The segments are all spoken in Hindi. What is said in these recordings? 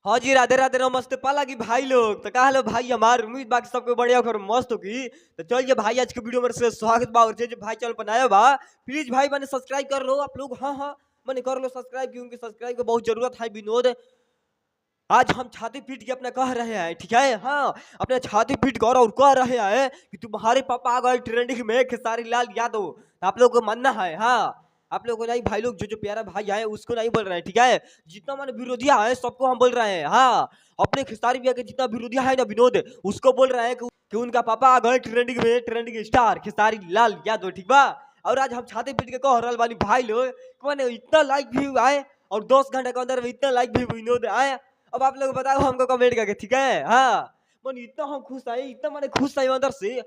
हाँ जी, राधे राधे नमस्ते पाला की भाई लोग तो कहा लो भाई हमार उम्मीद बाकी सबको बढ़िया और मस्त होगी। तो चलिए भाई आज के वीडियो में से स्वागत बा और जो भाई चैनल बनाया बा प्लीज भाई मैंने सब्सक्राइब कर लो आप लोग। हाँ हाँ मैंने कर लो सब्सक्राइब क्योंकि सब्सक्राइब की बहुत जरूरत है विनोद। आज हम छाती पीट के अपना कह रहे हैं ठीक है। हाँ अपने छाती पीट कर और कह रहे हैं कि तुम्हारे पापा आ गए ट्रेंडिंग में खेसारी लाल यादव। आप लोग को मानना है। हाँ आप लोग को नहीं भाई लोग जो प्यारा भाई आए उसको नहीं बोल रहे हैं ठीक है। जितना मैंने विरोधिया है सबको हम बोल रहे हैं। हाँ अपने खेसारी भैया के जितना विरोधिया है ना विनोद उसको बोल रहे हैं कि उनका पापा आ गए ट्रेंडिंग में ट्रेंडिंग स्टार खेसारी लाल यादव ठीक बा। और आज हम छाती पीट के कह रहा वाली भाई लोग मैंने इतना लाइक व्यू आए और 10 घंटे के अंदर में इतना लाइक व्यू विनोद आए। अब आप लोग बताओ हमको कमेंट करके ठीक है। हाँ मन इतना हम खुश है इतना मैंने खुश है अंदर से।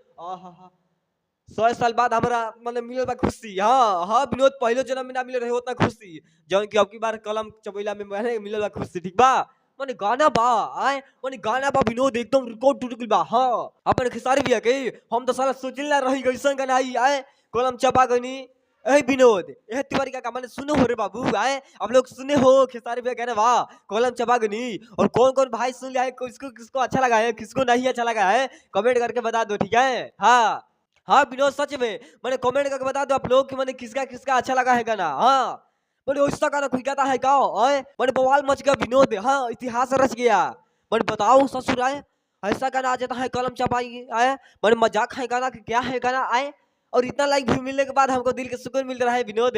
100 साल बाद हमारा मतलब मिलल बा खुशी। हाँ हाँ विनोद पहले जन्म में ना मिले रहे उतना खुशी जौन की अब की बार कलम चबैला में मैंने मिलल बा खुशी ठीक बा। माने गाना बा आए माने गाना बा विनोद एकदम रिकॉर्ड टूट गइल बा। हाँ अपन खेसारी भैया के हम तो साला सोचिल ना रही कैसन गाना आई आए कलम चबा गनी। ए विनोद ए तिवारी का मैंने सुनो हो रे बाबू आए आप लोग सुने हो खेसारी भैया कहने वाह कलम चबागनी। और कौन कौन भाई सुन लिया है किसको किसको अच्छा लगा है किसको नहीं अच्छा लगा है कमेंट करके बता दो ठीक है। हाँ हाँ विनोद सच में मैंने कमेंट करके बता दो आप लोग कि मैंने किसका किसका अच्छा लगा है गाना। हाँ मैंने उसका गाना कोई कहता है गाओ आए मैंने बवाल मच गया विनोद। हाँ इतिहास रच गया। मैंने बताओ ससुर आए ऐसा गाना आ जाता है कलम चपाई आए मैंने मजाक है गाना कि क्या है गाना आए। और इतना लाइक भी मिलने के बाद हमको दिल के सुकून मिल रहा है विनोद।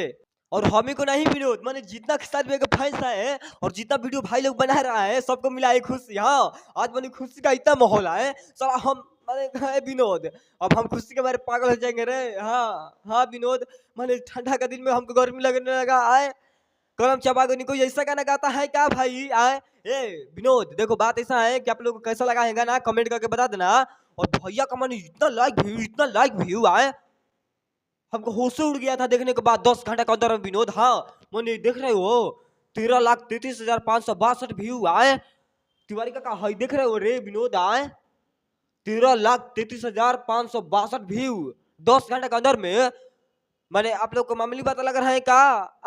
और हम ही को नहीं विनोद मैंने जितना खेसारी भैया के फैंस है और जितना वीडियो भाई लोग बना रहा है सबको मिला है खुशी। हाँ आज मैंने खुशी का इतना माहौल है साला हम मैंने विनोद अब हम खुशी के बारे पागल हो जाएंगे रे। हाँ हाँ विनोद मैंने ठंडा का दिन में हमको गर्मी लगने लगा आए कलम चबागनी कोई ऐसा गाना गाता है क्या भाई आए। ए विनोद देखो बात ऐसा है कि आप लोग को कैसा लगा है गाना कमेंट करके बता देना। और भैया का मैंने इतना लाइक व्यू आए हमको होश उड़ गया था देखने के बाद 10 घंटे के अंदर में विनोद। हाँ मैंने देख रहे हो 13,33,562 व्यू आए तिवारी का हाई देख रहे हो रे विनोद आए 13,33,562 व्यू 10 घंटे के अंदर में। मैंने आप लोग को मामूली बात लग रहा है क्या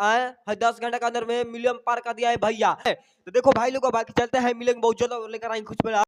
आए है 10 घंटे के अंदर में मिलियन पार कर दिया है भैया। तो देखो भाई लोग बाकी चलते हैं मिलेंगे बहुत जल्द लेकर आएंगे कुछ